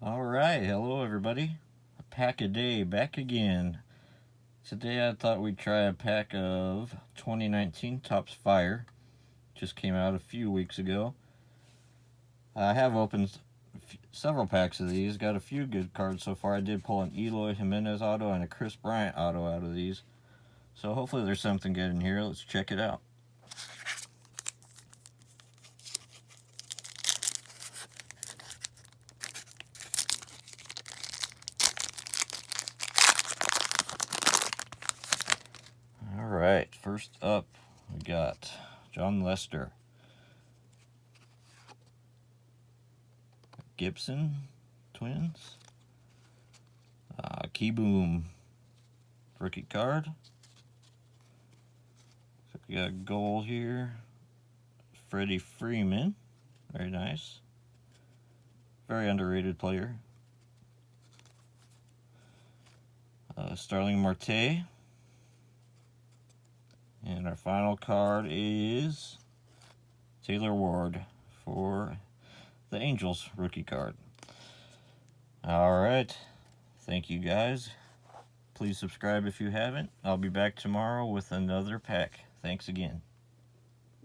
Alright, hello everybody. A pack a day, back again. Today I thought we'd try a pack of 2019 Topps Fire. Just came out a few weeks ago. I have opened several packs of these, got a few good cards so far. I did pull an Eloy Jimenez auto and a Chris Bryant auto out of these. So hopefully there's something good in here. Let's check it out. Alright, first up we got Jon Lester, Gibson Twins, Kieboom rookie card. So we got a goal here, Freddie Freeman, very nice, very underrated player. Starling Marte. And our final card is Taylor Ward for the Angels rookie card. Alright, thank you guys. Please subscribe if you haven't. I'll be back tomorrow with another pack. Thanks again.